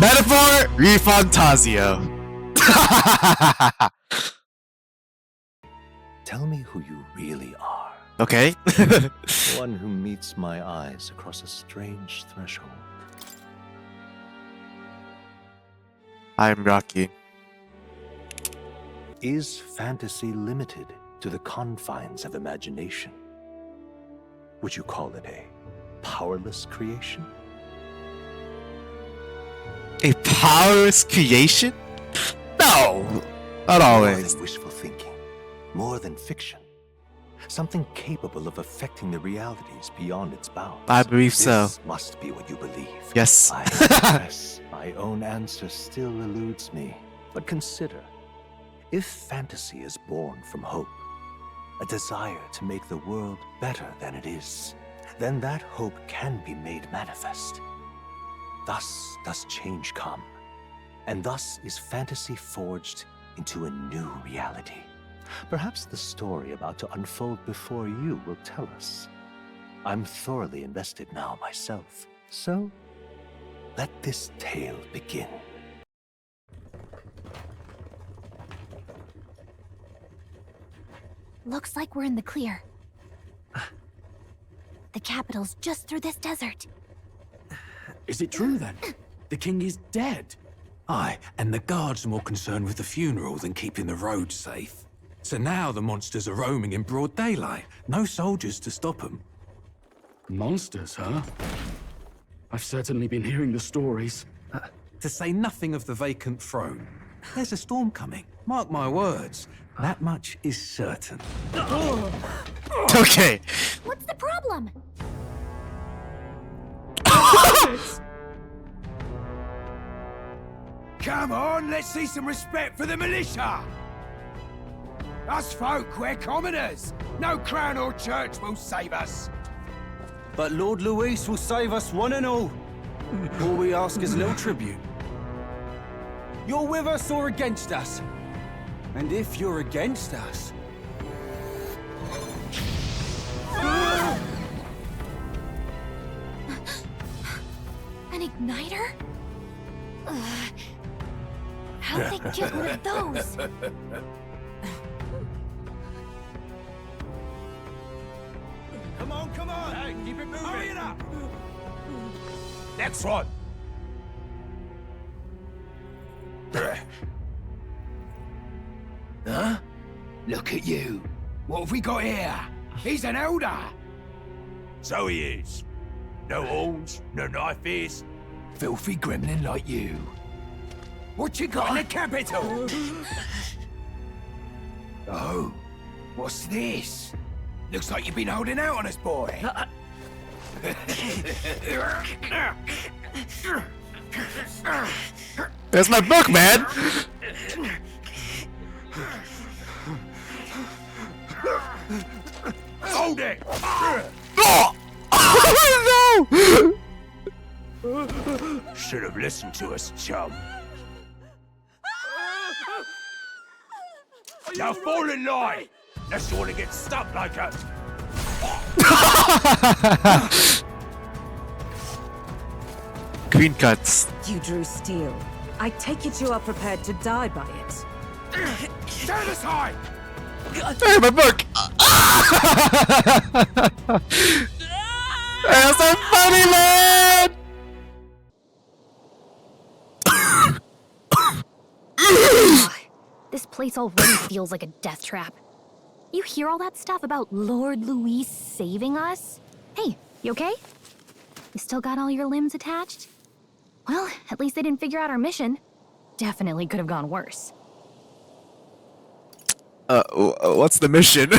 Metaphor ReFantazio. Tell me who you really are. Okay. One who meets my eyes across a strange threshold. I'm Rocky. Is fantasy limited to the confines of imagination? Would you call it a powerless creation? A powerless creation? No! Not always. More than wishful thinking. More than fiction. Something capable of affecting the realities beyond its bounds. I believe so. This must be what you believe. Yes. I confess, my own answer still eludes me. But consider, if fantasy is born from hope, a desire to make the world better than it is, then that hope can be made manifest. Thus does change come, and thus is fantasy forged into a new reality. Perhaps the story about to unfold before you will tell us. I'm thoroughly invested now myself, so let this tale begin. Looks like we're in the clear. The capital's just through this desert. Is it true then? The king is dead? Aye, and the guards are more concerned with the funeral than keeping the roads safe. So now the monsters are roaming in broad daylight. No soldiers to stop them. Monsters, huh? I've certainly been hearing the stories. To say nothing of the vacant throne. There's a storm coming. Mark my words. That much is certain. Okay. What's the problem? Come on, let's see some respect for the militia! Us folk, we're commoners. No crown or church will save us. But Lord Luis will save us one and all. All we ask is a little tribute. You're with us or against us? And if you're against us... An igniter? How'd they get one of those? Come on! Hey, keep it moving! Hurry it up! Next one! Huh? Look at you! What have we got here? He's an elder! So he is. No horns, no knife ears. Filthy gremlin like you. What you got in the capital? Oh, what's this? Looks like you've been holding out on us, boy. That's my book, man. Hold it! Oh! No! Should have listened to us, chum. Now fall in line! Unless you want to get stuck like us. Green cuts. You drew steel. I take it you are prepared to die by it. Stand aside! Hey, my book! That's so funny, man! This place already feels like a death trap. You hear all that stuff about Lord Luis saving us? Hey, you okay? You still got all your limbs attached? Well, at least they didn't figure out our mission. Definitely could have gone worse. What's the mission?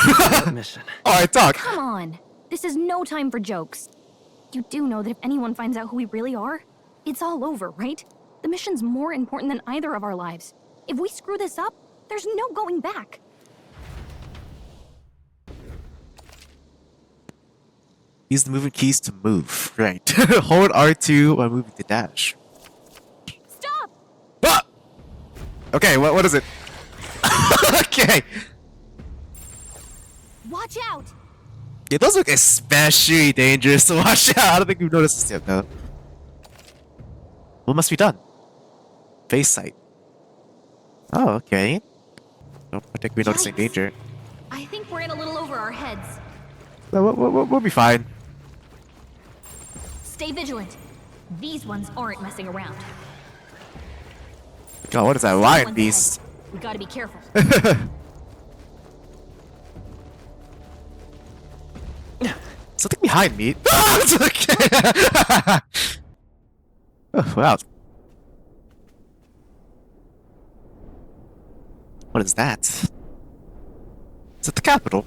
Mission. Alright, talk. Come on. This is no time for jokes. You do know that if anyone finds out who we really are, it's all over, right? The mission's more important than either of our lives. If we screw this up, there's no going back. Use the movement keys to move. Right. Hold R2 while moving to dash. Stop! Ah! Okay, what is it? Okay. Watch out! Yeah, those look especially dangerous, so watch out. I don't think you've noticed this yet, though. What must be done? Base site. Oh, okay. Don't particularly noticing Yikes. danger. I think we're in a little over our heads. We'll be fine. Stay vigilant. These ones aren't messing around. God, what is that Someone's lion ahead. beast? We gotta be careful. Something behind me. It's okay. Oh, wow. What is that? Is it the capital?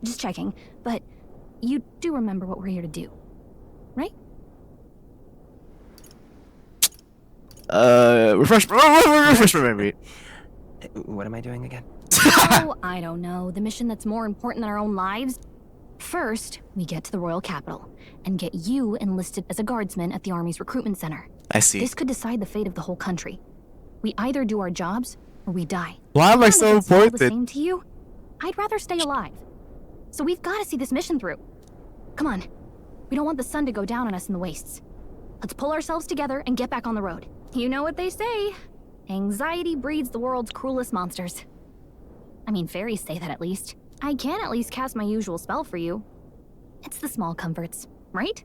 Just checking, but you do remember what we're here to do, right? Refresh my memory. What am I doing again? Oh, I don't know. The mission that's more important than our own lives? First, we get to the royal capital and get you enlisted as a guardsman at the army's recruitment center. I see. This could decide the fate of the whole country. We either do our jobs or we die. Why am I And so if it's all the important? same to you, I'd rather stay alive. So we've got to see this mission through. Come on. We don't want the sun to go down on us in the wastes. Let's pull ourselves together and get back on the road. You know what they say. Anxiety breeds the world's cruelest monsters. I mean, fairies say that at least. I can at least cast my usual spell for you. It's the small comforts, right?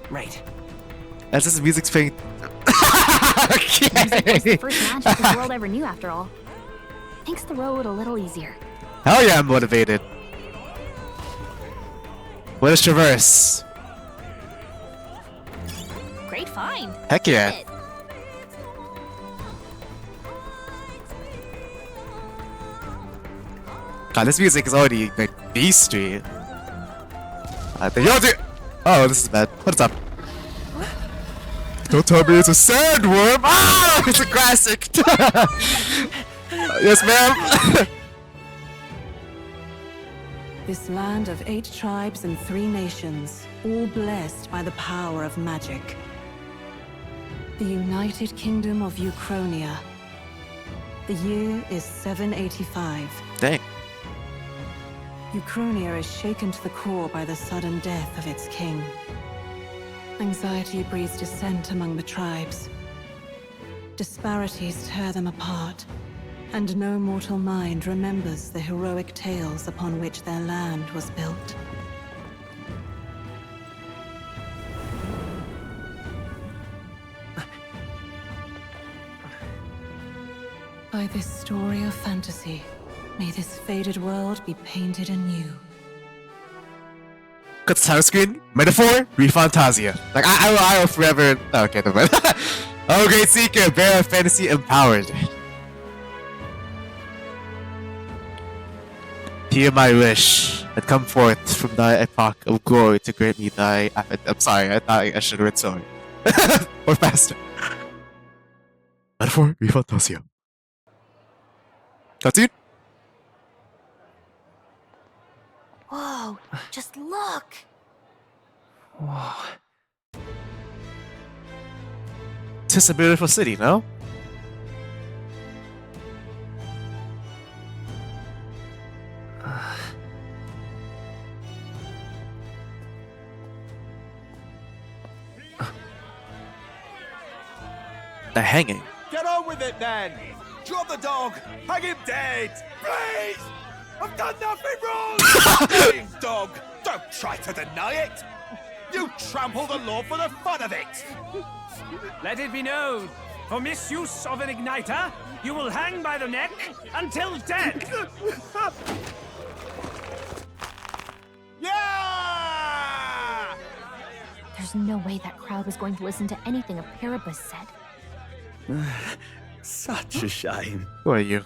Right. As this music's playing. Music was the Okay. first magic this world ever knew, after all. Makes the road a little easier. Hell yeah, I'm motivated. What is traverse? Great find. Heck yeah. It. God, this music is already like beastly. Oh, this is bad. What's up? Don't tell me it's a sandworm! Ah! It's a classic! Yes, ma'am! This land of 8 tribes and 3 nations, all blessed by the power of magic. The United Kingdom of Uchronia. The year is 785. Dang. Uchronia is shaken to the core by the sudden death of its king. Anxiety breeds dissent among the tribes. Disparities tear them apart, and no mortal mind remembers the heroic tales upon which their land was built. By this story of fantasy, may this faded world be painted anew. Cut the title screen. Metaphor, ReFantazio. Like, I will forever. Oh, okay, never mind. Oh, great seeker, bearer of fantasy empowered. Hear my wish, and come forth from thy epoch of glory to grant me thy. I'm sorry, I thought I should have read sorry. Or faster. Metaphor, ReFantazio. Cutscene? Whoa, just look. Whoa. It's just a beautiful city, no? The hanging. Get on with it then! Drop the dog! Hang him dead! Please! I've done nothing wrong! Damn dog! Don't try to deny it! You trample the law for the fun of it! Let it be known, for misuse of an igniter, you will hang by the neck until dead. Yeah! There's no way that crowd was going to listen to anything a Paribus said. Such a shame. Who are you?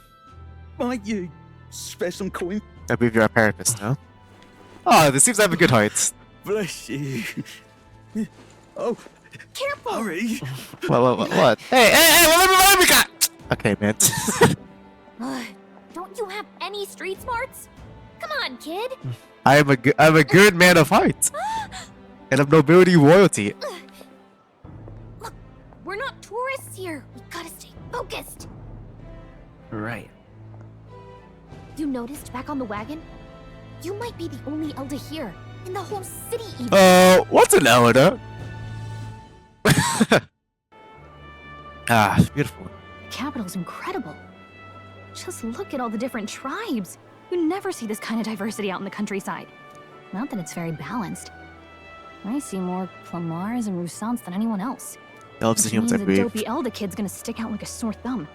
Might you spare some coin? I believe you're a therapist, no? Oh, this seems to have a good heart. Bless you. Oh, Careful! hurry. What? Hey, let me got. Okay, man. Ugh, don't you have any street smarts? Come on, kid. I'm a good man of heart. And of nobility royalty. Look, we're not tourists here. We gotta stay focused. Right. You noticed back on the wagon? You might be the only Elder here, in the whole city even. What's an elder? Beautiful. The capital's incredible. Just look at all the different tribes. You never see this kind of diversity out in the countryside. Not that it's very balanced. I see more Plamars and Roussants than anyone else. Elves and Which humans means are a brave. dopey Elder kid's gonna stick out like a sore thumb.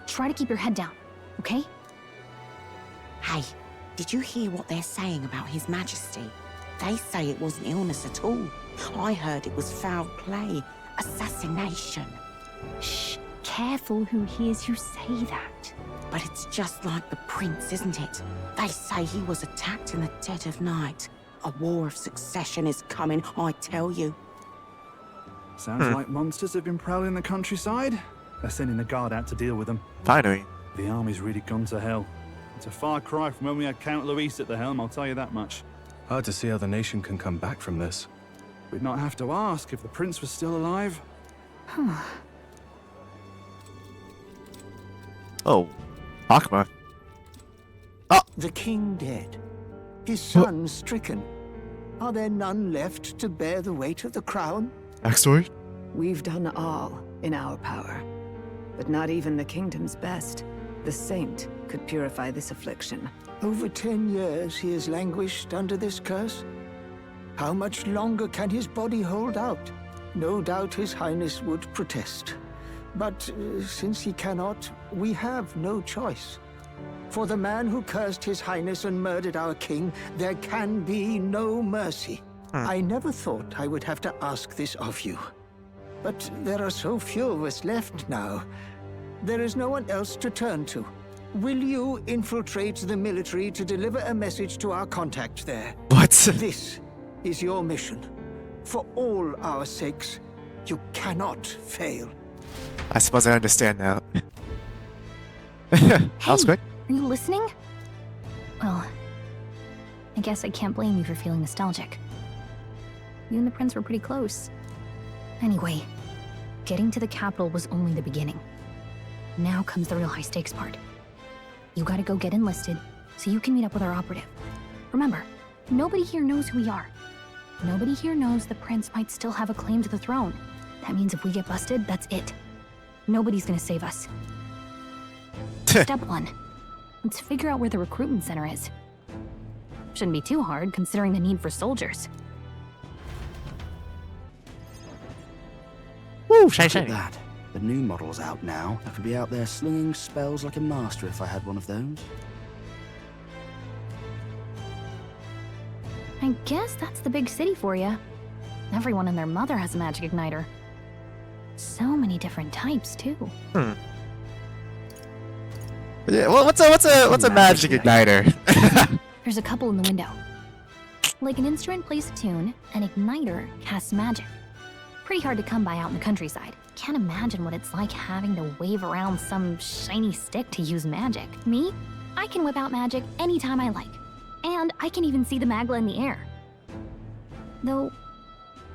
Try to keep your head down, okay? Hey, did you hear what they're saying about His Majesty? They say it wasn't illness at all. I heard it was foul play, assassination. Shh, careful who hears you say that. But it's just like the prince, isn't it? They say he was attacked in the dead of night. A war of succession is coming, I tell you. Sounds like monsters have been prowling the countryside. They're sending the guard out to deal with them. Finally. The army's really gone to hell. It's a far cry from when we had Count Luis at the helm, I'll tell you that much. Hard to see how the nation can come back from this. We'd not have to ask if the prince was still alive. Oh, Akma. The king dead. His son stricken. Are there none left to bear the weight of the crown? Backstory? We've done all in our power, but not even the kingdom's best, the saint, could purify this affliction. Over 10 years he has languished under this curse. How much longer can his body hold out? No doubt his highness would protest. But since he cannot, we have no choice. For the man who cursed his highness and murdered our king, there can be no mercy. I never thought I would have to ask this of you. But there are so few of us left now. There is no one else to turn to. Will you infiltrate the military to deliver a message to our contact there? What? This is your mission. For all our sakes, you cannot fail. I suppose I understand now. That was quick. Are you listening? Well, I guess I can't blame you for feeling nostalgic. You and the prince were pretty close. Anyway, getting to the capital was only the beginning. Now comes the real high-stakes part. You gotta go get enlisted, so you can meet up with our operative. Remember, nobody here knows who we are. Nobody here knows the prince might still have a claim to the throne. That means if we get busted, that's it. Nobody's gonna save us. Step 1. Let's figure out where the recruitment center is. Shouldn't be too hard, considering the need for soldiers. Woo, shiny, Look at shiny. that. The new model's out now. I could be out there slinging spells like a master if I had one of those. I guess that's the big city for you. Everyone and their mother has a magic igniter. So many different types, too. Yeah, well, what's a magic igniter? There's a couple in the window. Like an instrument plays a tune, an igniter casts magic. Pretty hard to come by out in the countryside. Can't imagine what it's like having to wave around some shiny stick to use magic. Me? I can whip out magic anytime I like. And I can even see the Magla in the air. Though,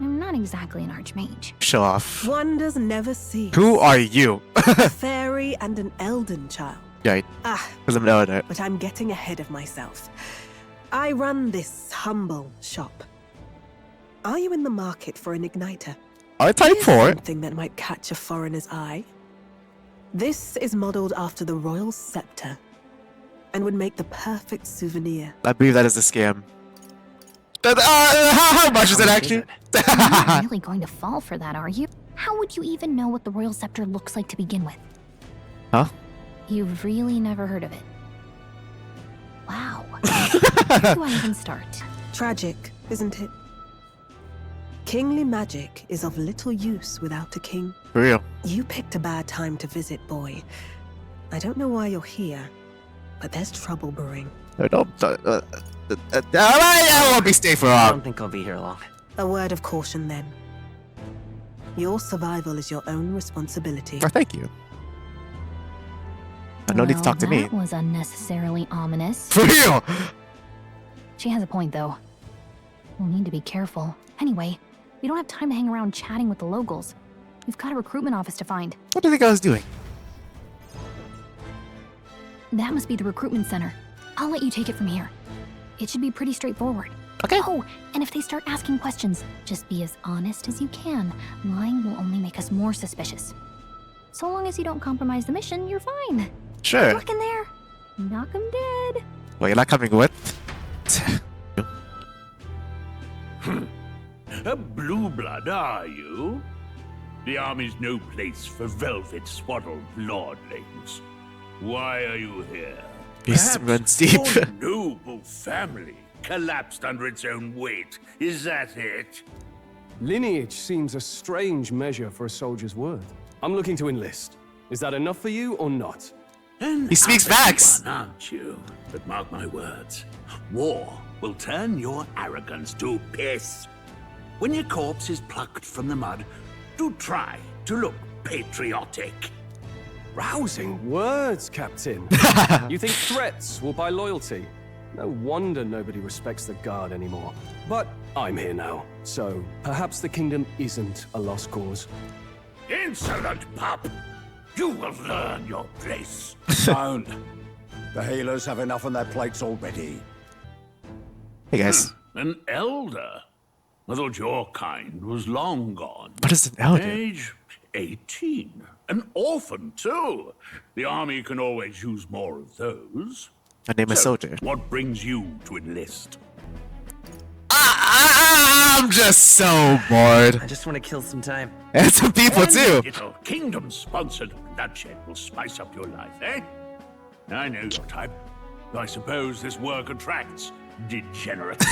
I'm not exactly an archmage. Show off. Wonders never cease. Who are you? A fairy and an Elden child. Yeah, because I'm an elder. But I'm getting ahead of myself. I run this humble shop. Are you in the market for an igniter? I type Here's 4. Something that might catch a foreigner's eye. This is modeled after the royal scepter and would make the perfect souvenir. I believe that is a scam. How much is it actually? You're not really going to fall for that, are you? How would you even know what the royal scepter looks like to begin with? Huh? You've really never heard of it. Wow. Where do I even start? Tragic, isn't it? Kingly magic is of little use without a king. For real. You picked a bad time to visit, boy. I don't know why you're here, but there's trouble brewing. I won't be staying for long. I don't think I'll be here long. A word of caution, then. Your survival is your own responsibility. Oh, thank you. No need to talk to me. That was unnecessarily ominous. For real! She has a point, though. We'll need to be careful. Anyway, we don't have time to hang around chatting with the locals. We've got a recruitment office to find. What do you think I was doing? That must be the recruitment center. I'll let you take it from here. It should be pretty straightforward. Okay. Oh, and if they start asking questions, just be as honest as you can. Lying will only make us more suspicious. So long as you don't compromise the mission, you're fine. Sure. Good luck in there. Knock 'em dead. Well, you're not coming with? A blue blood, are you? The army's no place for velvet-swaddled lordlings. Why are you here? Beast runs deep. Your noble family collapsed under its own weight. Is that it? Lineage seems a strange measure for a soldier's word. I'm looking to enlist. Is that enough for you or not? He speaks facts. One, aren't you? But mark my words. War will turn your arrogance to piss. When your corpse is plucked from the mud, do try to look patriotic. Rousing words, Captain. You think threats will buy loyalty? No wonder nobody respects the Guard anymore. But I'm here now, so perhaps the kingdom isn't a lost cause. Insolent pup! You will learn your place. Don't. The healers have enough on their plates already. Hey guys. An elder? I thought your kind was long gone. What is an elder? Age 18. An orphan, too. The army can always use more of those. My name is Soldier. What brings you to enlist? I'm just so bored. I just want to kill some time. And some people too. Little kingdom-sponsored bloodshed will spice up your life, eh? I know your type. I suppose this work attracts degenerates.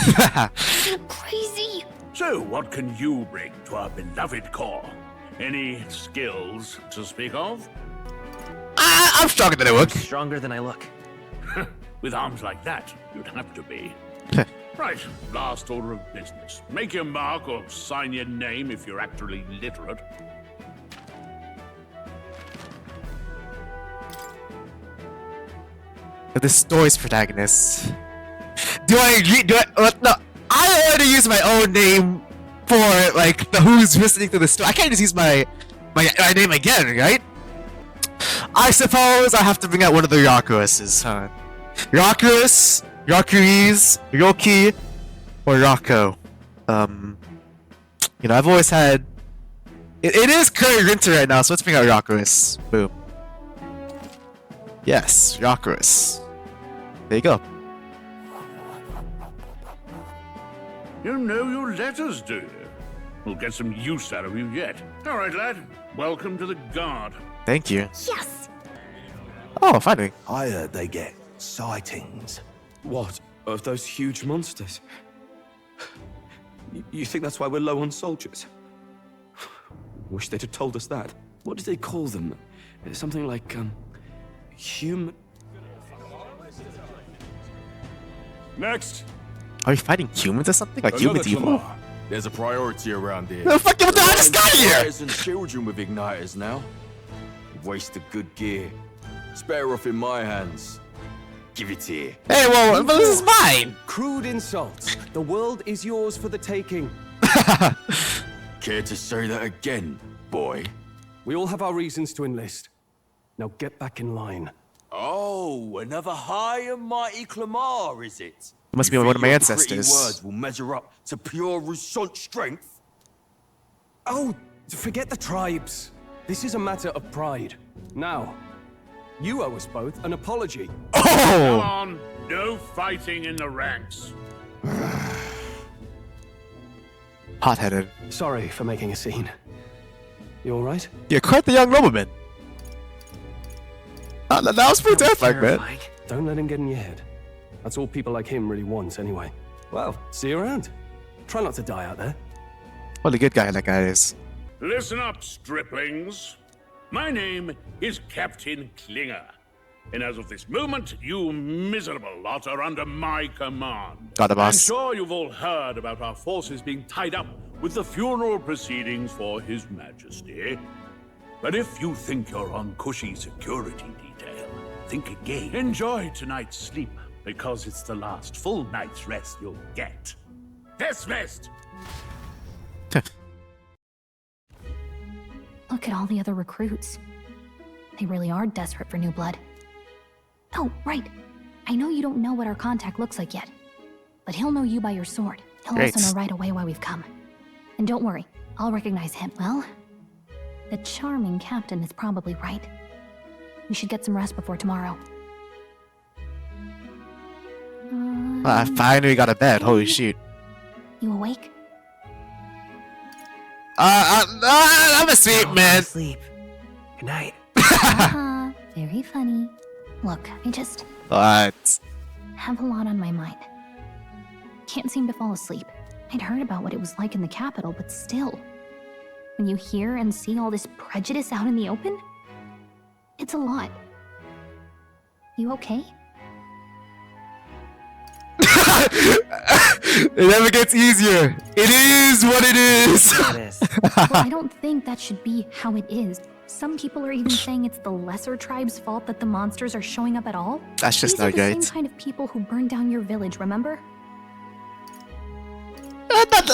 You're crazy. So, what can you bring to our beloved corps? Any skills to speak of? I'm stronger than I look. Stronger than I look. With arms like that, you'd have to be. Right, last order of business. Make your mark or sign your name if you're actually literate. The story's protagonist. Do I agree? No, I already use my own name for like the who's listening to the story. I can't just use my name again, right? I suppose I have to bring out one of the Yakuruses, huh? Yakurus, Yakuris, Yoki, or Yako. You know, I've always had. It is current winter right now, so let's bring out Yakurus. Boom. Yes, Yakurus. There you go. You know your letters, do you? We'll get some use out of you yet. All right, lad. Welcome to the Guard. Thank you. Yes. Oh, finally. I heard they get sightings. What? Of those huge monsters? You think that's why we're low on soldiers? Wish they'd have told us that. What do they call them? Something like, human... Next! Are you fighting humans or something? Like humans evil? There's a priority around here. The fuck you I just got here! And children with igniters now. Waste of good gear. It's better off in my hands. Give it here. Hey, well, but this is mine! Crude insults. The world is yours for the taking. Care to say that again, boy? We all have our reasons to enlist. Now get back in line. Oh, another high and mighty Clamar, is it? It must be one of my ancestors. Pretty words will measure up to pure Rousseau strength. Oh, forget the tribes. This is a matter of pride. Now, you owe us both an apology. Come on, no fighting in the ranks. Hot-headed. Sorry for making a scene. You all right? You're quite the young nobleman. Oh, that was pretty terrifying, man. Don't let him get in your head. That's all people like him really want, anyway. Well, see you around. Try not to die out there. What a good guy that guy is. Listen up, striplings. My name is Captain Klinger. And as of this moment, you miserable lot are under my command. Got it, boss. I'm sure you've all heard about our forces being tied up with the funeral proceedings for His Majesty. But if you think you're on cushy security detail, think again. Enjoy tonight's sleep, because it's the last full night's rest you'll get. Dismissed! Look at all the other recruits. They really are desperate for new blood. Oh, right. I know you don't know what our contact looks like yet. but he'll know you by your sword. He'll Great. also know right away why we've come. And don't worry, I'll recognize him. Well, the charming captain is probably right. We should get some rest before tomorrow. I finally got a bed. Holy shit. You awake? I'm asleep, man. Sleep. Good night. Very funny. Look, I just What? have a lot on my mind. Can't seem to fall asleep. I'd heard about what it was like in the capital, but still. When you hear and see all this prejudice out in the open, it's a lot. You okay? It never gets easier. It is what it is. It is. Well, I don't think that should be how it is. Some people are even saying it's the lesser tribe's fault that the monsters are showing up at all. That's just These are not the great. same kind of people who burned down your village, remember?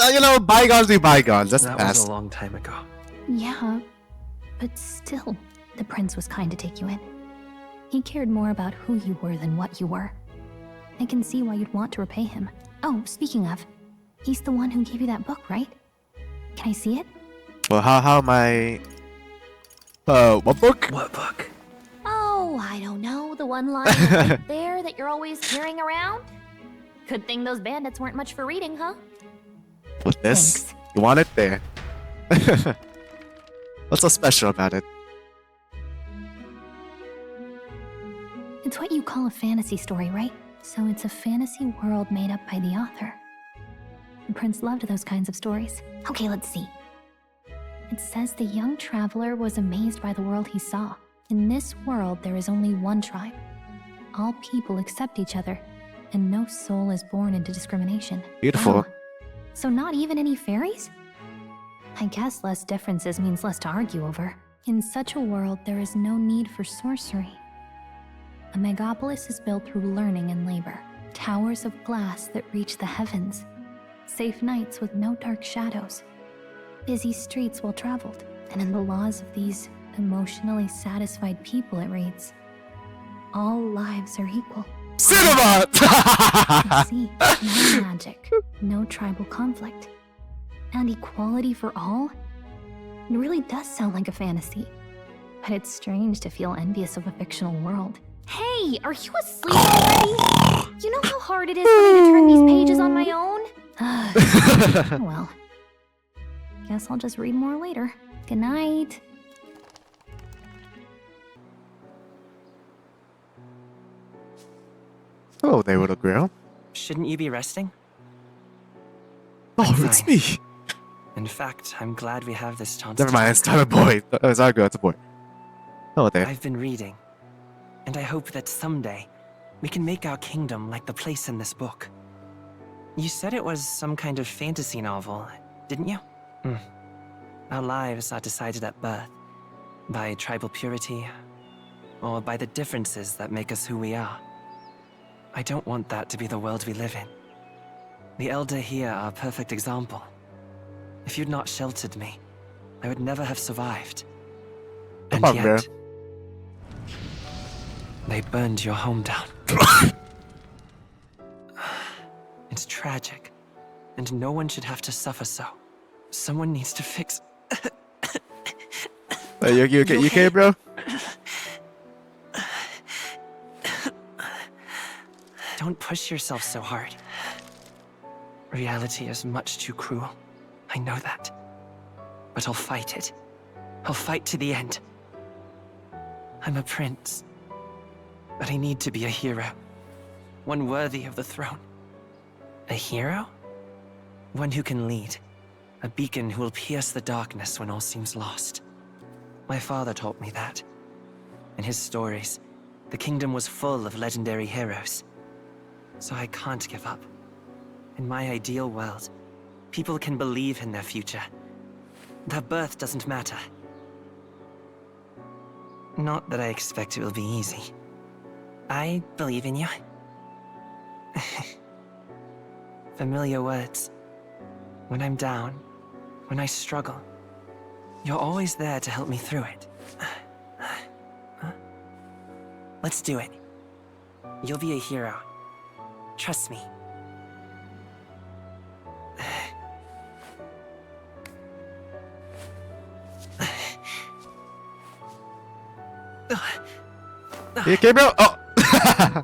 You know, bygones be bygones. That's the That was past. a long time ago. Yeah, but still, the prince was kind to take you in. He cared more about who you were than what you were. I can see why you'd want to repay him. Oh, speaking of, he's the one who gave you that book, right? Can I see it? Well, how am I? What book? What book? Oh, I don't know. The one lying right there that you're always carrying around? Good thing those bandits weren't much for reading, huh? With this? You want it there? What's so special about it? It's what you call a fantasy story, right? So it's a fantasy world made up by the author. The prince loved those kinds of stories. Okay, let's see. It says the young traveler was amazed by the world he saw. In this world, there is only one tribe. All people accept each other, and no soul is born into discrimination. Beautiful. Wow. So not even any fairies? I guess less differences means less to argue over. In such a world, there is no need for sorcery. A megapolis is built through learning and labor. Towers of glass that reach the heavens. Safe nights with no dark shadows. Busy streets well traveled. And in the laws of these emotionally satisfied people, it reads, all lives are equal. Cinema! See, no magic, no tribal conflict, and equality for all? It really does sound like a fantasy. But it's strange to feel envious of a fictional world. Hey, are you asleep already? You know how hard it is for me to turn these pages on my own? Oh well. Guess I'll just read more later. Good night. Oh, there, little girl. Shouldn't you be resting? Oh, it's me. In fact, I'm glad we have this chance. Never mind, it's not a boy. It's not a girl, it's a boy. Oh, there. I've been reading, and I hope that someday we can make our kingdom like the place in this book. You said it was some kind of fantasy novel, didn't you? Our lives are decided at birth, by tribal purity, or by the differences that make us who we are. I don't want that to be the world we live in. The Elder here are a perfect example. If you'd not sheltered me, I would never have survived. And Come on, bro. yet, they burned your home down. It's tragic, and no one should have to suffer so. Someone needs to fix... You okay, bro? Don't push yourself so hard. Reality is much too cruel. I know that. But I'll fight it. I'll fight to the end. I'm a prince. But I need to be a hero. One worthy of the throne. A hero? One who can lead. A beacon who will pierce the darkness when all seems lost. My father taught me that. In his stories, the kingdom was full of legendary heroes. So I can't give up. In my ideal world, people can believe in their future. Their birth doesn't matter. Not that I expect it will be easy. I believe in you. Familiar words. When I'm down, when I struggle, you're always there to help me through it. Let's do it. You'll be a hero. Trust me. You okay, bro? Oh!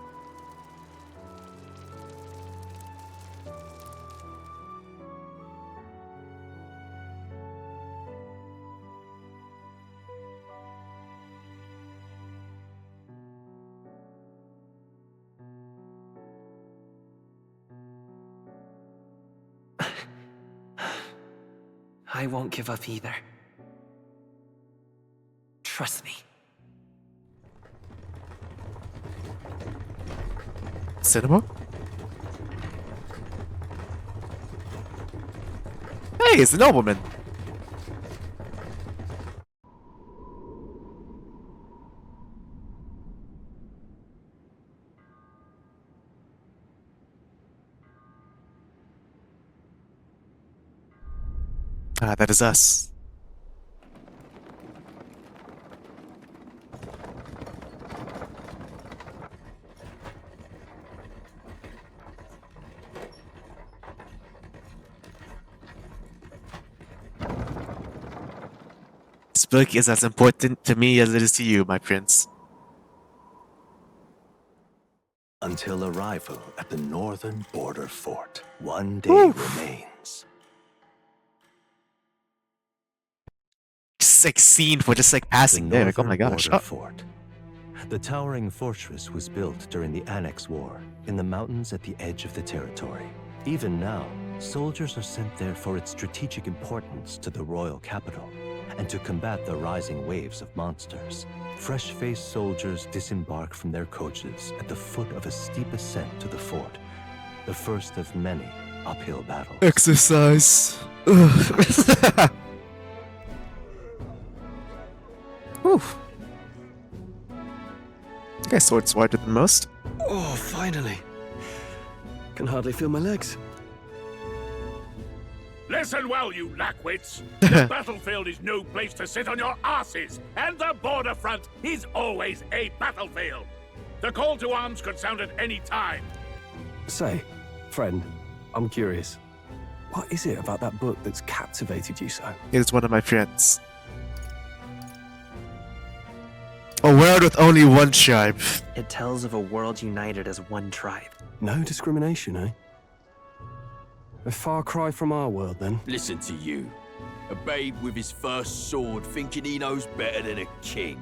I won't give up either. Trust me. Cinema? Hey, it's the nobleman. Ah, that is us. This book is as important to me as it is to you, my prince. Until arrival at the northern border fort, one day remains. Just like scene for just like passing there. Like, oh my gosh. Border fort. The towering fortress was built during the Annex War in the mountains at the edge of the territory. Even now, soldiers are sent there for its strategic importance to the royal capital and to combat the rising waves of monsters. Fresh-faced soldiers disembark from their coaches at the foot of a steep ascent to the fort, the first of many uphill battles. Exercise. Whew. I guess sword's wider than most. Oh, finally. Can hardly feel my legs. Listen well, you lackwits. The battlefield is no place to sit on your asses, and the border front is always a battlefield. The call to arms could sound at any time. Say, friend, I'm curious. What is it about that book that's captivated you so? It is one of my friends. A world with only one tribe. It tells of a world united as one tribe. No discrimination, eh? A far cry from our world, then. Listen to you. A babe with his first sword thinking he knows better than a king.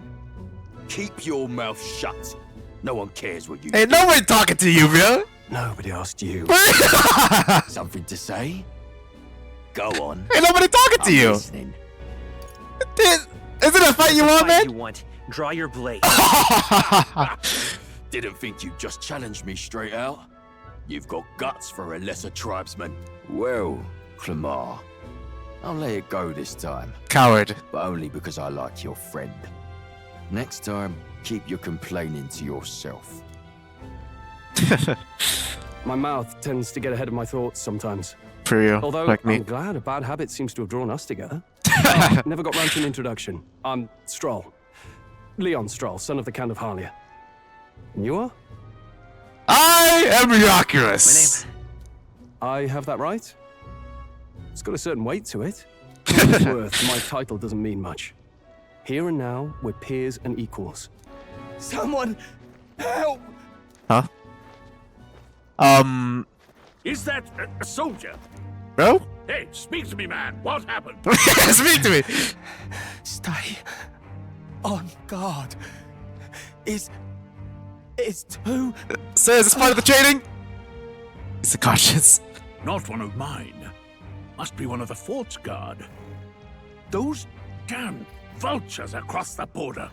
Keep your mouth shut. No one cares what you Hey, do. nobody talking to you, bro. Nobody asked you. Something to say? Go on. Hey, nobody talking to you. Listening. Is it a fight you want, man? You want. Draw your blade. Didn't think you'd just challenge me straight out. You've got guts for a lesser tribesman. Well, Clamar, I'll let it go this time. Coward. But only because I like your friend. Next time, keep your complaining to yourself. My mouth tends to get ahead of my thoughts sometimes. For you, Although, like me. I'm glad a bad habit seems to have drawn us together. Never got round to an introduction. I'm Stroll. Leon Stroll, son of the Count of Harlia. And you are? I am Rioculus. I have that right? It's got a certain weight to it. For what it's worth, my title doesn't mean much. Here and now, we're peers and equals. Someone help! Huh? Is that a soldier? Bro? Hey, speak to me, man. What happened? Speak to me. Stay on guard. It's too... Sir, is this part of the training? It's the conscience. Not one of mine. Must be one of the fort's guard. Those damn vultures across the border.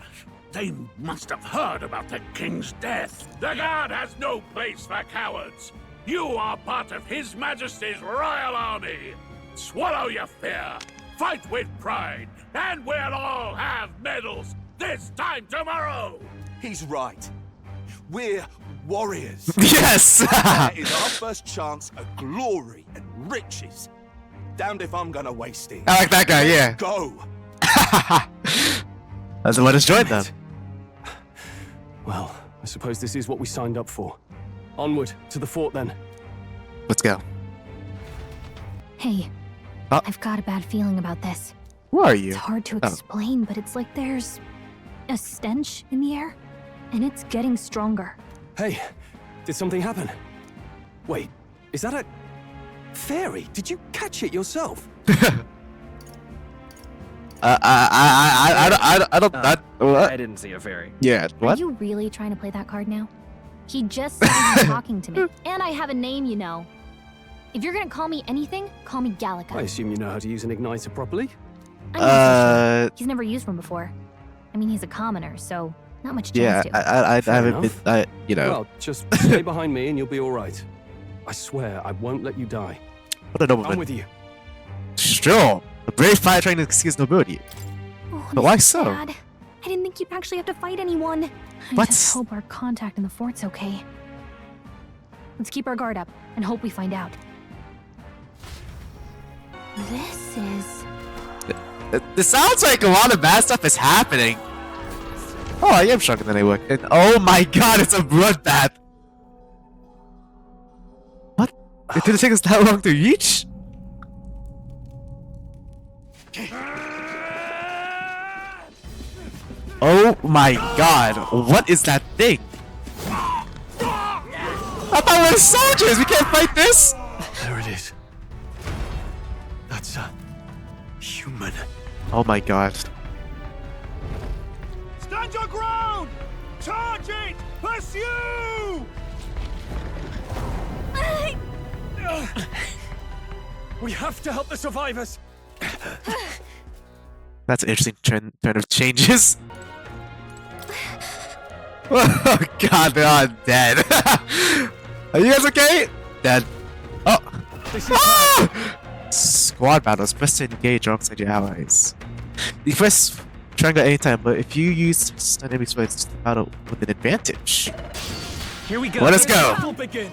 They must have heard about the king's death. The guard has no place for cowards. You are part of His Majesty's royal army. Swallow your fear. Fight with pride. And we'll all have medals this time tomorrow. He's right. We're warriors. Yes! That is our first chance at glory and riches. Damned if I'm gonna waste it. I like that guy, yeah. Go. Doesn't let us join them. Well, I suppose this is what we signed up for. Onward, to the fort then. Let's go. Hey, Huh? I've got a bad feeling about this. Who are you? It's hard to Oh. explain, but it's like there's a stench in the air. and it's getting stronger. Hey, did something happen? Wait, is that a fairy? Did you catch it yourself? I don't. What? I didn't see a fairy. Yeah. What? Are you really trying to play that card now? He just started talking to me, and I have a name, you know. If you're gonna call me anything, call me Gallica. I assume you know how to use an igniter properly? I'm not so sure. He's never used one before. I mean, he's a commoner, so not much chance Yeah, to. I haven't enough. been. You know. Well, just stay behind me and you'll be all right. I swear I won't let you die. What a nobleman. I'm with you. Sure. A brave fighter trying to excuse nobility. Oh, But why this is so? sad. I didn't think you'd actually have to fight anyone. I What? just hope our contact in the fort's okay. Let's keep our guard up and hope we find out. This is... This sounds like a lot of bad stuff is happening. Oh, I am stronger than I look. And oh my god, it's a bloodbath. What? It didn't take us that long to reach? Oh my god, what is that thing? I thought we were soldiers, we can't fight this! There it is. That's a human. Oh my god. Stand your ground! Charge it! Pursue! We have to help the survivors. That's an interesting turn of changes. Oh god, they're all dead. Are you guys okay? Dead. Oh. Ah! Squad battles. Press to engage alongside your allies. You press triangle anytime, but if you use stun enemy spells to battle with an advantage. Here we go. Well, let's go. Battle begin.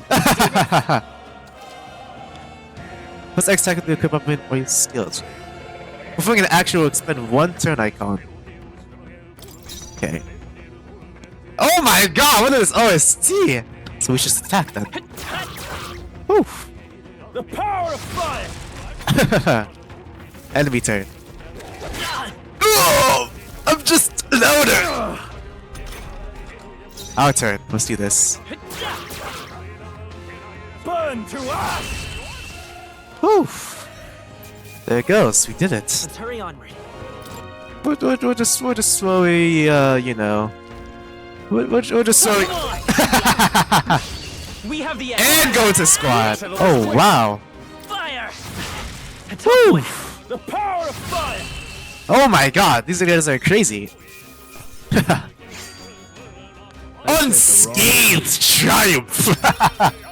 Press X attack with the equipment or your skills. Performing an action will expend one turn icon. Okay. Oh my god, what is this OST? So we should attack that. Oof. The power of fire! Enemy turn. Oh, I'm just louder. Our turn. Let's do this. Burn to ash! Oof. There it goes. We did it. Let's hurry onward. We're just slowly, you know. We're just slowly. We have the And go to squad. Oh wow. Fire! Woo. The power of fire! Oh my god, these guys are crazy. Unscathed triumph.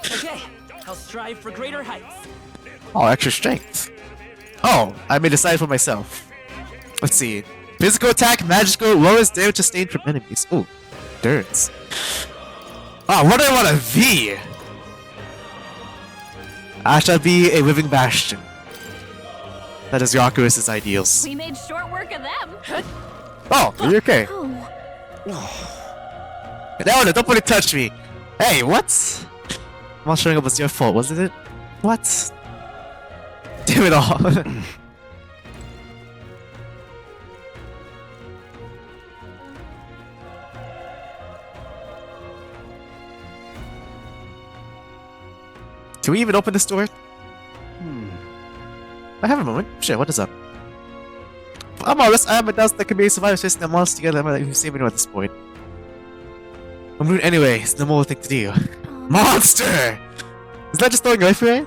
Okay, I'll strive for greater heights. Oh, extra strength. Oh, I made a side for myself. Let's see. Physical attack, magical, lowest damage sustained from enemies. Oh, dirts. Oh, what do I want to be? I shall be a living bastion. That is Yaku's ideals. We made short work of them. Oh, are you okay? No, don't put it touch me. Hey, what? I'm not showing up was your fault, wasn't it? What? Damn it all. Can we even open this door? I have a moment. Sure, what is up? I'm honest, I am a doubts that can be survivors facing the monsters together. I'm not even saving anyone at this point. I'm rude anyway, it's the more thing to do. Monster! Is that just throwing away for it?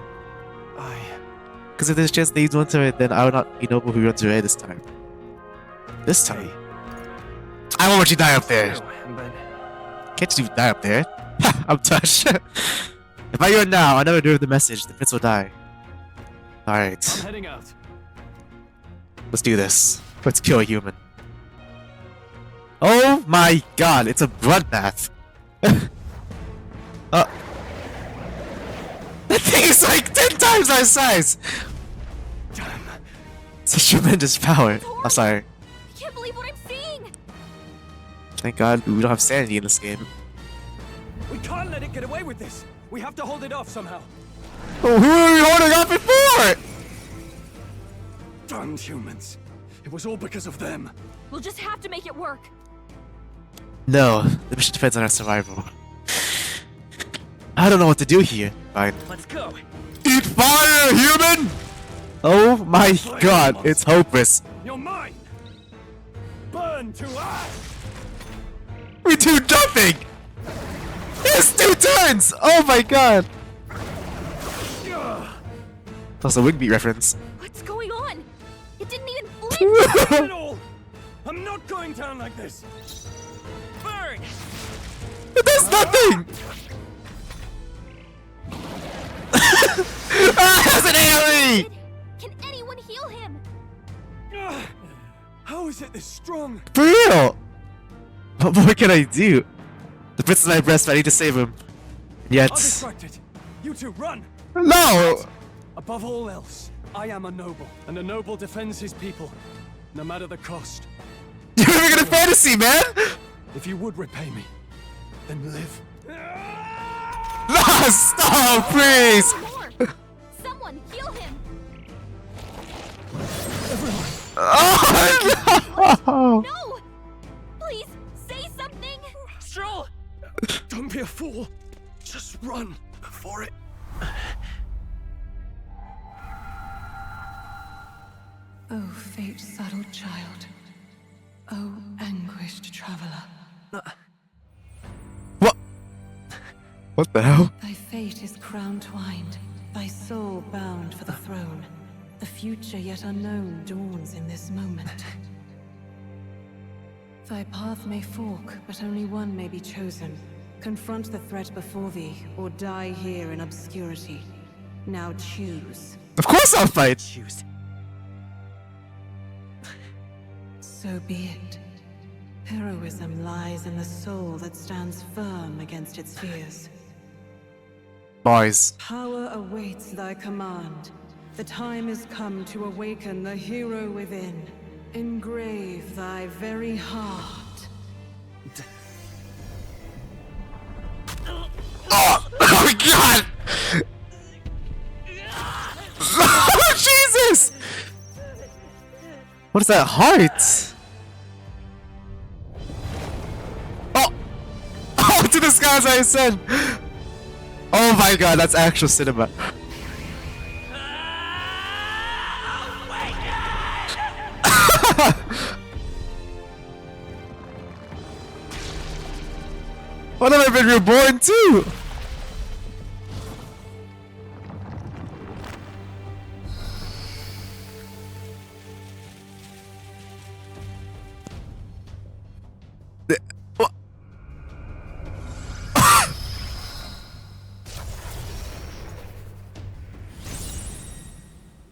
Because if there's a chance that he's one to it, then I would not be noble who runs away this time. This time? I won't let you die up there. Can't you die up there? I'm touched. If I go now, I never deliver the message. The prince will die. Alright. I'm heading out. Let's do this. Let's kill a human. Oh my god, it's a bloodbath. That thing is like 10 times our size! Damn. Such tremendous power. I'm sorry. I can't believe what I'm seeing. Thank god we don't have sanity in this game. We can't let it get away with this. We have to hold it off somehow. Oh, who are we holding off it for? Damn humans. It was all because of them. We'll just have to make it work. No, the mission depends on our survival. I don't know what to do here. Fine. Let's go. Eat fire, human! Oh my god, it's hopeless. You're mine! Burn to ash! We do nothing! It's 2 turns! Oh my god! That's a Wingbeat reference. What's going on? It didn't even blink! Not at all! I'm not going down like this! Burn! It does nothing! That's an AoE! Can anyone heal him? How is it this strong? For real! What more can I do? The prince is my breast, but I need to save him. Yet... I'll distract it. You two, run! No! Above all else, I am a noble, and a noble defends his people, no matter the cost. You're living in a fantasy, man! If you would repay me, then live. No, stop, please! Someone heal him! Oh, no! No! Please, say something! Stroll! Don't be a fool. Just run before it... Oh, fate-saddled child. Oh, anguished traveler. What the hell? Thy fate is crown-twined, thy soul bound for the throne. The future yet unknown dawns in this moment. Thy path may fork, but only one may be chosen. Confront the threat before thee, or die here in obscurity. Now choose. Of course I'll fight! Choose. So be it. Heroism lies in the soul that stands firm against its fears. Boys. Power awaits thy command. The time is come to awaken the hero within. Engrave thy very heart. Oh my god! Oh, Jesus! What is that heart? Oh! Oh, to the skies I ascend! Oh my god, that's actual cinema. What have I been reborn too?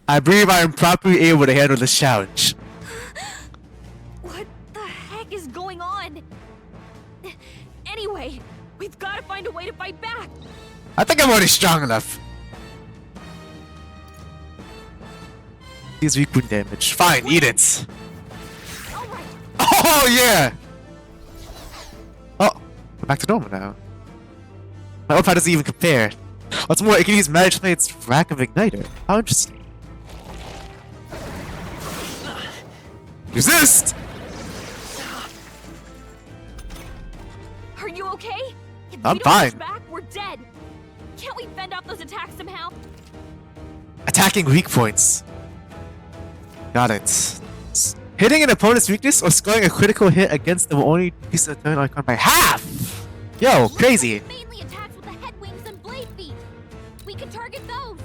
I believe I am properly able to handle this challenge. What the heck is going on? Anyway, we've got to find a way to fight back. I think I'm already strong enough. He's weak wound damage. Fine, eat it. Oh yeah! Oh, we're back to normal now. My old power doesn't even compare. What's more, it can use magic to play its rack of igniter. How interesting. Resist! Are you okay? If I'm we don't fine. push back, we're dead. Can't we fend off those attacks somehow? Attacking weak points. Got it. Hitting an opponent's weakness or scoring a critical hit against them will only decrease the turn icon by half! Yo, crazy. Mainly attacks with the head wings and blade feet. We can target those.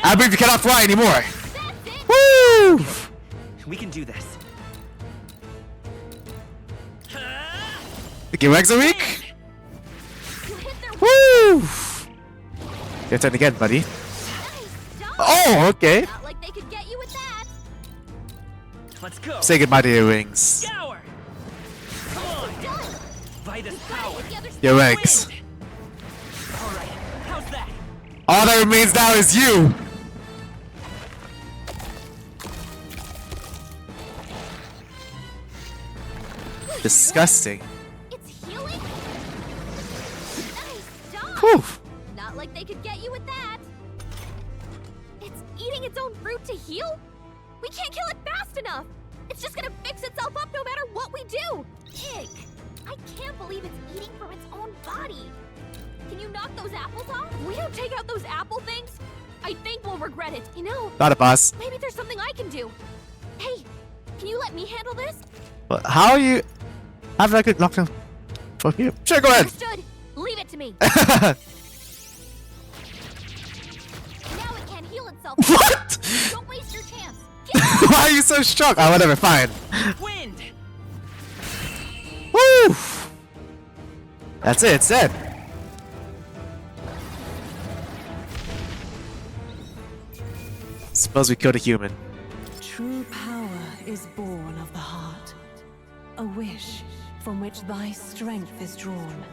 I believe you cannot fly anymore. Woo! We can do this. The legs are weak? Woo! Your turn again, buddy. Oh, okay. Not like they could get you with that. Let's go. Say goodbye to your wings. Scour. Come on. Vitus power. Your legs. All right. How's that? All that remains now is you. Disgusting. It's healing. Nice job. Whew. Not like they could get you with that. It's eating its own fruit to heal? We can't kill it fast enough. It's just gonna fix itself up no matter what we do. Ick. I can't believe it's eating from its own body. Can you knock those apples off? We don't take out those apple things? I think we'll regret it. You know, Not a boss. maybe there's something I can do. Hey, can you let me handle this? But how are you? How did I get knocked down? Fuck you. Sure, go ahead. Understood. Leave it to me. Now it can't heal itself. What? Don't waste your chance. Why are you so strong? Oh, whatever, fine. Wind. Woo! That's it, it's dead. Suppose we killed a human. True power is born of the heart, a wish from which thy strength is drawn.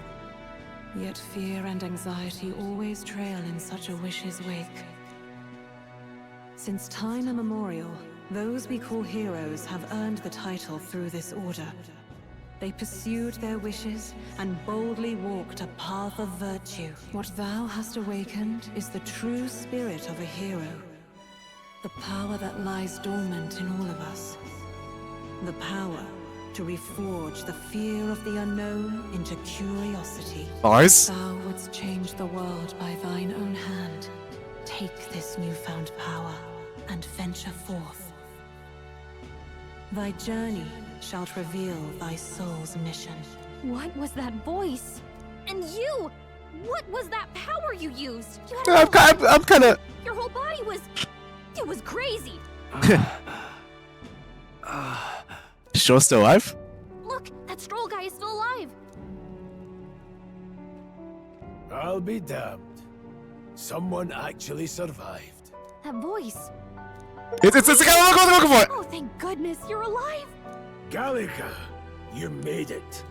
Yet fear and anxiety always trail in such a wish's wake. Since time immemorial, those we call heroes have earned the title through this order. They pursued their wishes and boldly walked a path of virtue. What thou hast awakened is the true spirit of a hero. The power that lies dormant in all of us. The power to reforge the fear of the unknown into curiosity. Bars? Thou wouldst change the world by thine own hand. Take this newfound power and venture forth. Thy journey shalt reveal thy soul's mission. What was that voice? And you! What was that power you used? You had I'm kind of. Your whole body was... It was crazy. Sure, still alive? Look, that stroll guy is still alive. I'll be damned. Someone actually survived. That voice. It's the guy I'm looking for. Oh, thank goodness you're alive. Gallica, you made it.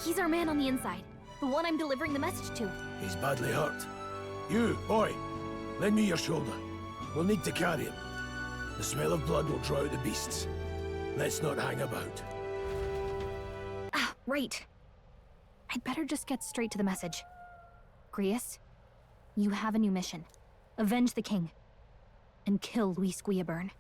He's our man on the inside. The one I'm delivering the message to. He's badly hurt. You, boy, lend me your shoulder. We'll need to carry him. The smell of blood will draw out the beasts. Let's not hang about. Ah, right. I'd better just get straight to the message. Grius, you have a new mission. Avenge the king. And kill Luis Guillaburn.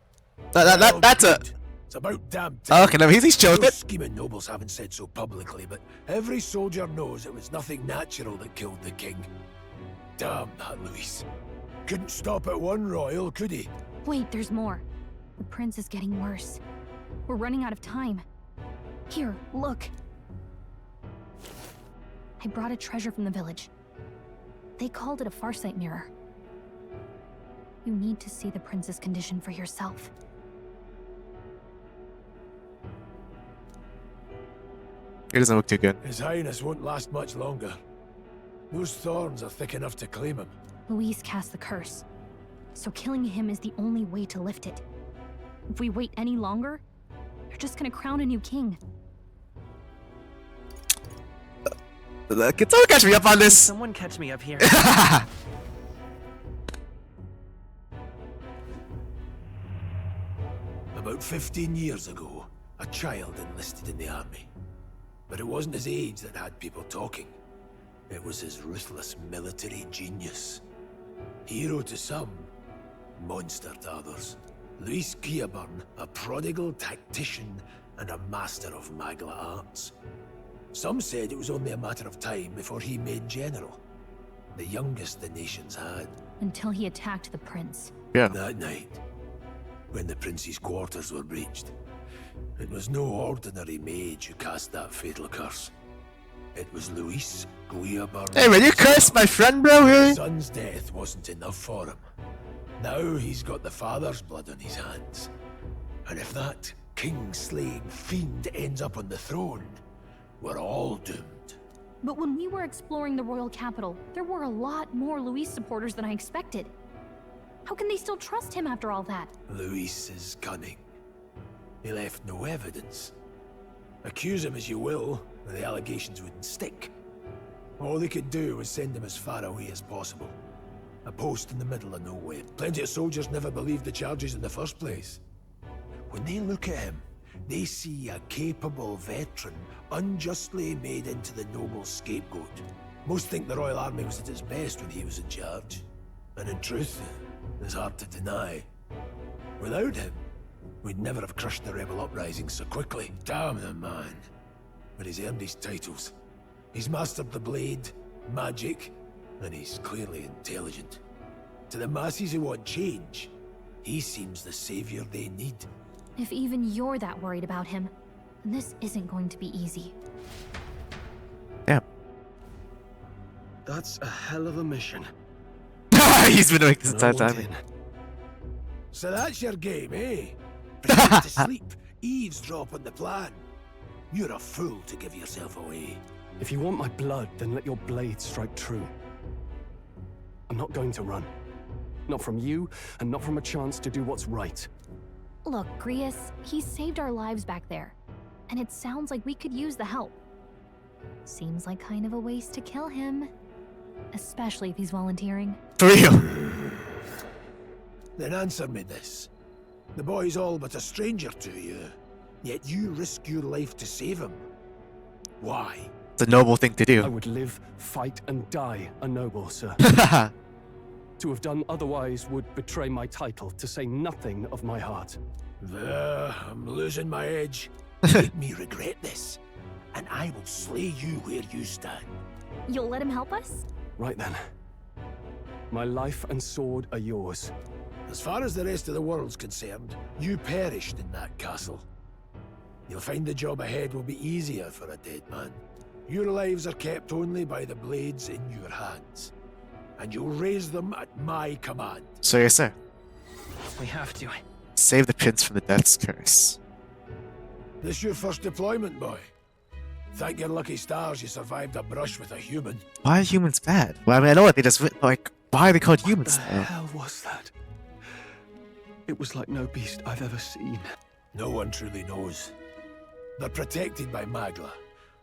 That's a... It's about damn time. Okay, no, he's chill with Those it. scheming nobles haven't said so publicly, but every soldier knows it was nothing natural that killed the king. Damn that Luis. Couldn't stop at one royal, could he? Wait, there's more. The prince is getting worse. We're running out of time. Here, look. I brought a treasure from the village. They called it a farsight mirror. You need to see the prince's condition for yourself. It doesn't look too good. His Highness won't last much longer. Those thorns are thick enough to claim him. Luis cast the curse, so killing him is the only way to lift it. If we wait any longer, they're just gonna crown a new king. Can someone catch me up on this? Someone catch me up here. About 15 years ago, a child enlisted in the army. But it wasn't his age that had people talking. It was his ruthless military genius. Hero to some, monster to others. Luis Guillaburn, a prodigal tactician and a master of Magla arts. Some said it was only a matter of time before he made general. The youngest the nations had. Until he attacked the prince. Yeah. That night, when the prince's quarters were breached, it was no ordinary mage who cast that fatal curse. It was Luis Guillaburn. Hey man, you cursed my friend, bro, really? His son's death wasn't enough for him. Now he's got the father's blood on his hands. And if that king-slaying fiend ends up on the throne, we're all doomed. But when we were exploring the royal capital, there were a lot more Luis supporters than I expected. How can they still trust him after all that? Luis is cunning. He left no evidence. Accuse him as you will, the allegations wouldn't stick. All they could do was send him as far away as possible. A post in the middle of nowhere. Plenty of soldiers never believed the charges in the first place. When they look at him, they see a capable veteran unjustly made into the noble scapegoat. Most think the Royal Army was at its best when he was in charge. And in truth, it's hard to deny. Without him, we'd never have crushed the rebel uprising so quickly. Damn the man. but he's earned his titles. He's mastered the blade, magic, and he's clearly intelligent. To the masses who want change, he seems the savior they need. If even you're that worried about him, then this isn't going to be easy. Yeah. That's a hell of a mission. He's been doing this entire time. So that's your game, eh? Pretend to sleep, eavesdrop on the plan. You're a fool to give yourself away. If you want my blood, then let your blade strike true. I'm not going to run. Not from you, and not from a chance to do what's right. Look, Grius, he saved our lives back there, and it sounds like we could use the help. Seems like kind of a waste to kill him, especially if he's volunteering. For real. Then answer me this. The boy's all but a stranger to you, yet you risk your life to save him. Why? It's a noble thing to do. I would live, fight, and die a noble, sir. To have done otherwise would betray my title, to say nothing of my heart. There, I'm losing my edge. Make me regret this, and I will slay you where you stand. You'll let him help us? Right then. My life and sword are yours. As far as the rest of the world's concerned, you perished in that castle. You'll find the job ahead will be easier for a dead man. Your lives are kept only by the blades in your hands, and you'll raise them at my command. So yes, sir. We have to. Save the prince from the death's curse. This your first deployment, boy? Thank your lucky stars you survived a brush with a human. Why are humans bad? Well, I mean, I know what they just like. Why are they called humans? What the hell was that? It was like no beast I've ever seen. No one truly knows. They're protected by Magla,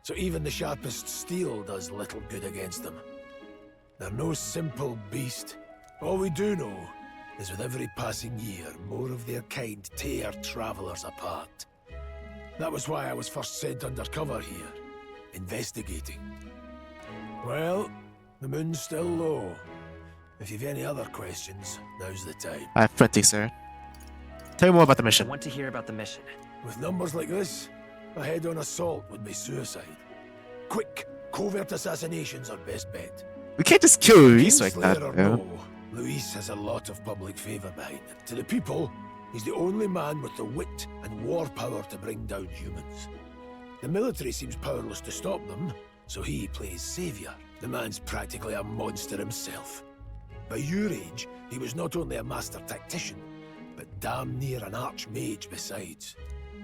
so even the sharpest steel does little good against them. They're no simple beast. All we do know is with every passing year, more of their kind tear travelers apart. That was why I was first sent undercover here, investigating. Well, the moon's still low. If you've any other questions, now's the time. I have plenty, sir. Tell me more about the I mission. want to hear about the mission. With numbers like this, a head-on assault would be suicide. Quick, covert assassinations are best bet. We can't just kill Luis like that. Kingslayer or no, Luis has a lot of public favor behind him. To the people, he's the only man with the wit and war power to bring down humans. The military seems powerless to stop them, so he plays savior. The man's practically a monster himself. By your age, he was not only a master tactician, but damn near an archmage besides.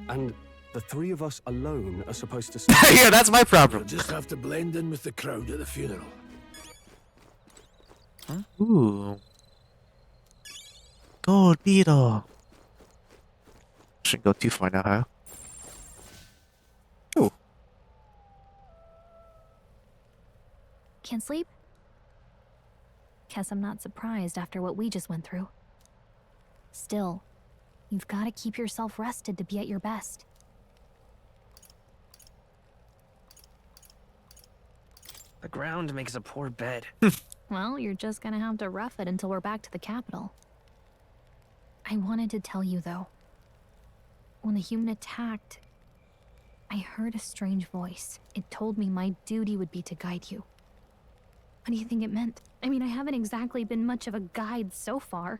And the three of us alone are supposed to... Yeah, that's my problem. You'll just have to blend in with the crowd at the funeral. Huh? Ooh. Gold beetle. Shouldn't go too far now, huh? Ooh. Can't sleep? Guess I'm not surprised after what we just went through. Still, you've got to keep yourself rested to be at your best. The ground makes a poor bed. Well, you're just gonna have to rough it until we're back to the capital. I wanted to tell you, though. When the human attacked, I heard a strange voice. It told me my duty would be to guide you. What do you think it meant? I mean, I haven't exactly been much of a guide so far.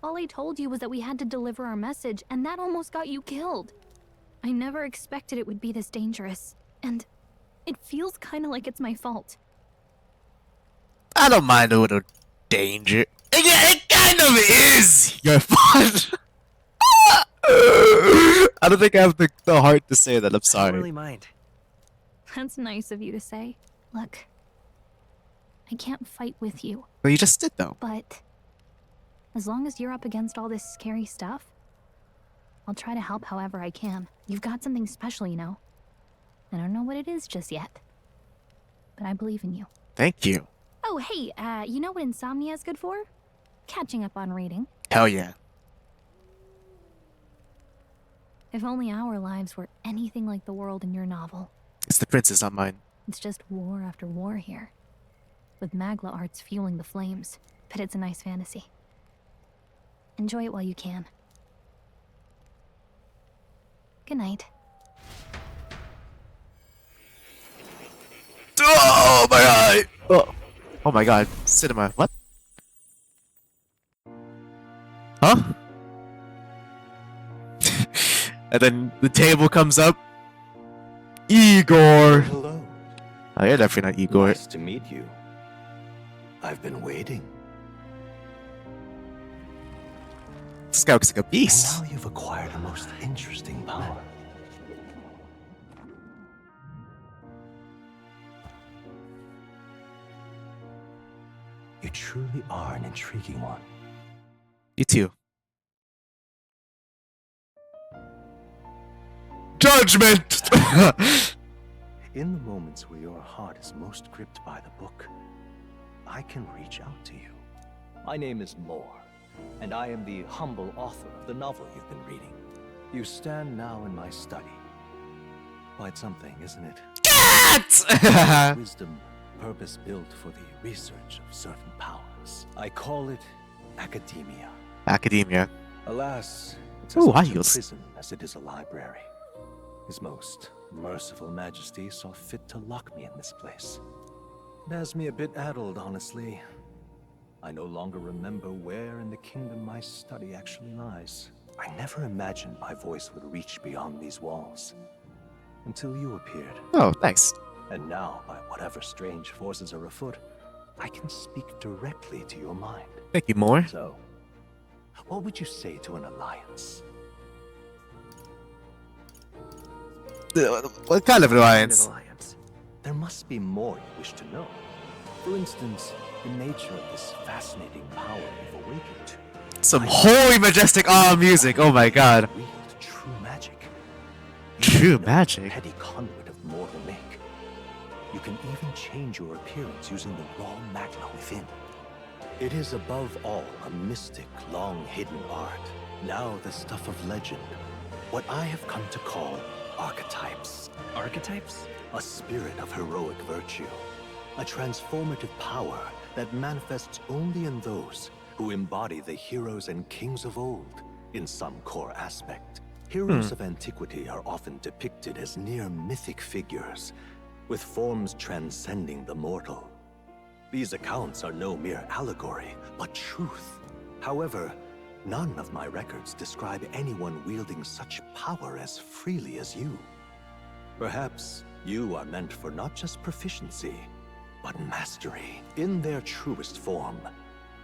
All I told you was that we had to deliver our message, and that almost got you killed. I never expected it would be this dangerous, and it feels kind of like it's my fault. I don't mind a little danger. Yeah, it kind of is your fault. I don't think I have the heart to say that. I'm I sorry. don't really mind. That's nice of you to say. Look, I can't fight with you. Well, you just did, though. But as long as you're up against all this scary stuff, I'll try to help however I can. You've got something special, you know. I don't know what it is just yet, but I believe in you. Thank you. Oh, hey, you know what insomnia is good for? Catching up on reading. Hell yeah. If only our lives were anything like the world in your novel. It's the princess, not mine. It's just war after war here, with Magla arts fueling the flames. But it's a nice fantasy. Enjoy it while you can. Good night. Oh my eye! Oh my god. Cinema. What? Huh? And then the table comes up. Igor! Hello. Oh, you're definitely not Igor. Nice to meet you. I've been waiting. This guy looks like a beast. And now you've acquired a most interesting power. You truly are an intriguing one. You too. Judgment! In the moments where your heart is most gripped by the book, I can reach out to you. My name is Moore, and I am the humble author of the novel you've been reading. You stand now in my study. Quite something, isn't it? Cat! Wisdom, purpose built for the research of certain powers. I call it academia. Academia. Alas, it's Ooh, as much a heels. prison as it is a library. His most merciful majesty saw fit to lock me in this place. It has me a bit addled, honestly. I no longer remember where in the kingdom my study actually lies. I never imagined my voice would reach beyond these walls. Until you appeared. Oh, thanks. And now, by whatever strange forces are afoot, I can speak directly to your mind. Thank you, Moore. So, what would you say to an alliance? What kind of alliance? There must be more you wish to know. For instance, the nature of this fascinating power you've awakened to. Some holy majestic music. Oh my god. Wield true magic. True magic? Petty conduit of mortal make. You can even change your appearance using the raw magma within. It is above all a mystic, long-hidden art. Now the stuff of legend. What I have come to call archetypes. Archetypes? A spirit of heroic virtue. A transformative power that manifests only in those who embody the heroes and kings of old in some core aspect. Heroes of antiquity are often depicted as near mythic figures, with forms transcending the mortal. These accounts are no mere allegory, but truth. However, none of my records describe anyone wielding such power as freely as you. Perhaps you are meant for not just proficiency, but mastery. In their truest form,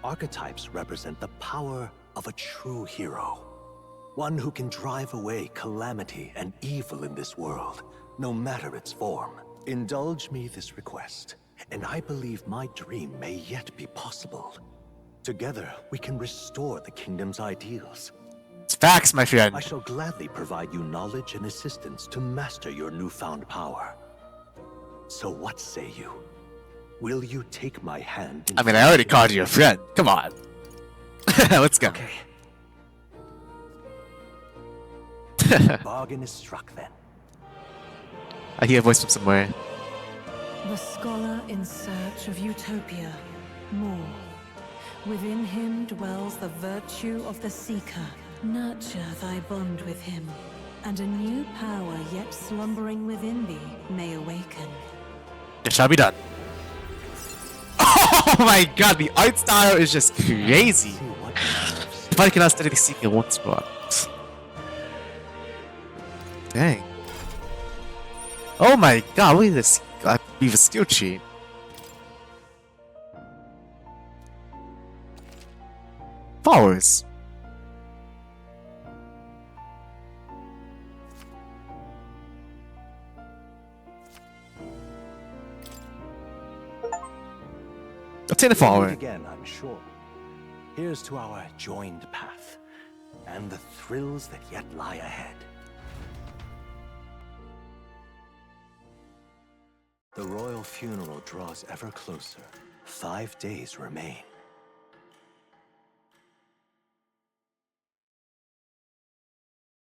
archetypes represent the power of a true hero. One who can drive away calamity and evil in this world, no matter its form. Indulge me this request, and I believe my dream may yet be possible. Together, we can restore the kingdom's ideals. It's facts, my friend. I shall gladly provide you knowledge and assistance to master your newfound power. So what say you? Will you take my hand? I mean, I already called you a friend. Come on. Let's go. Okay. Bargain is struck then. I hear a voice from somewhere. The scholar in search of utopia, more. Within him dwells the virtue of the seeker. Nurture thy bond with him, and a new power yet slumbering within thee may awaken. It shall be done. Oh my god, the art style is just crazy. If I cannot steadily seek in one spot. Dang. Oh my god, look at this. I believe a skill cheat. Followers. Obtain a follower. Again, I'm sure. Here's to our joined path, and the thrills that yet lie ahead. The royal funeral draws ever closer. 5 days remain.